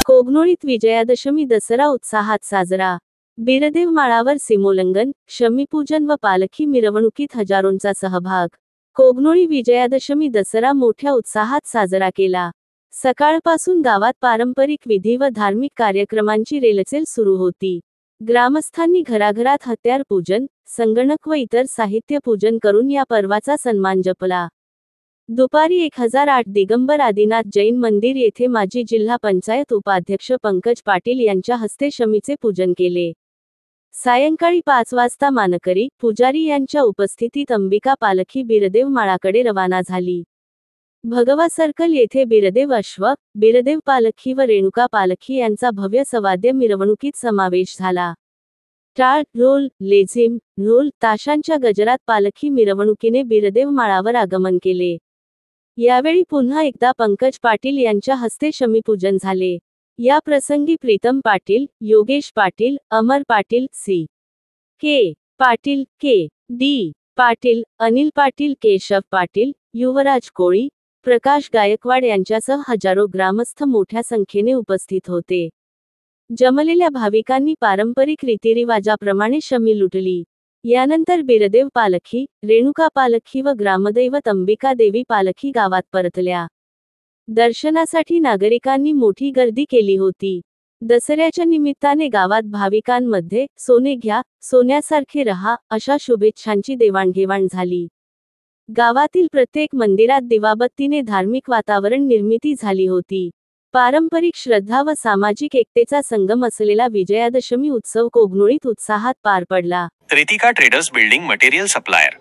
कोगनोळीत विजयादशमी दसरा उत्साहात साजरा। बिरदेव माळावर सीमोल्लंघन, शमीपूजन व पालखी मिरवणुकीत हजारोंचा सहभाग। कोगनोळी विजयादशमी दसरा मोठ्या उत्साहात साजरा केला। सकाळपासून गावात पारंपरिक विधी व धार्मिक कार्यक्रमांची रेलचेल सुरू होती। ग्रामस्थांनी घराघरात हत्यार पूजन, संगणक व इतर साहित्य पूजन करून या पर्वाचा सन्मान जपला। दुपारी 1008 दिगंबर आदिनाथ जैन मंदिर येथे माजी जिल्हा पंचायत उपाध्यक्ष पंकज पाटील यांच्या हस्ते शमीचे पूजन केले। सायंकाळी 5 वाजता मानकरी, पुजारी यांच्या उपस्थितीत अंबिका पालखी बिरदेव माळाकडे रवाना झाली। भगवा सर्कल येथे बिरदेव अश्व, बिरदेव पालखी व रेणुका पालखी यांचा भव्य सवाद्य मिरवणुकीत समावेश झाला। टाळ, ढोल, लेझीम, ढोल, ताशांच्या गजरात पालखी मिरवणुकीने बिरदेव माळावर आगमन केले। यावेळी पुन्हा एकदा पंकज पाटील यांच्या हस्ते शमीपूजन झाले। या प्रसंगी प्रीतम पाटील, योगेश पाटील, अमर पाटील, सी. के. पाटील, के. डी. पाटील, अनिल पाटील, केशव पाटील, युवराज कोळी, प्रकाश गायकवाड यांच्यासह हजारो ग्रामस्थ मोठ्या संख्येने उपस्थित होते। जमलेल्या भाविकांनी पारंपरिक रीतिरिवाजाप्रमाणे शमी लुटली। यानंतर बिरदेव पालखी, रेणुका पालखी व ग्रामदैवत अंबिका देवी पालखी गावात परतल्या। दर्शनासाठी नागरिकांनी मोठी गर्दी केली होती। दसऱ्याच्या निमित्ताने गावात भाविकांमध्ये सोने घ्या, सोन्यासारखे रहा अशा शुभेच्छांची देवाणघेवाण झाली। गावातील प्रत्येक मंदिरात दिवाबत्तीने धार्मिक वातावरण निर्मिती झाली होती। पारंपरिक श्रद्धा व सामाजिक एकतेचा संगम असलेला विजयादशमी उत्सव कोगनोळीत उत्साहात पार पडला। Ritika traders building material supplier.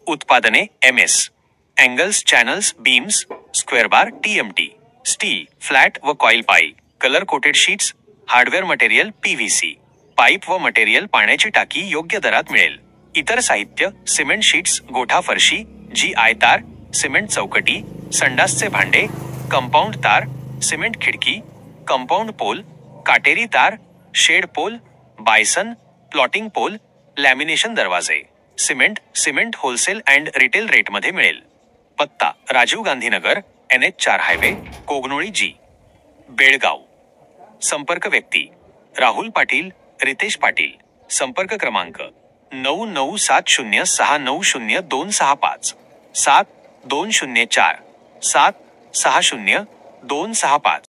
उत्पादने MS, angles, channels, beams, square bar, TMT, steel, flat व coil pipe, colour coated sheets, hardware material PVC, pipe व मटेरियल, पाण्याची टाकी योग्य दरात मिळेल। इतर साहित्य, सिमेंट शीट्स, गोठा फरशी, GI तार, सिमेंट चौकटी, संडासचे भांडे, कंपाऊंड तार, सिमेंट खिडकी, कंपाऊंड पोल, काटेरी तार, shed pole, bison, plotting pole, lamination दरवाजे, सिमेंट होलसेल अँड रिटेल रेटमध्ये मिळेल। पत्ता: Rajiv Gandhi Nagar, NH4 highway, Kognoli G, Belgaum. संपर्क व्यक्ती: राहुल पाटील, रितेश पाटील। संपर्क क्रमांक: 9970690265 7204 760265।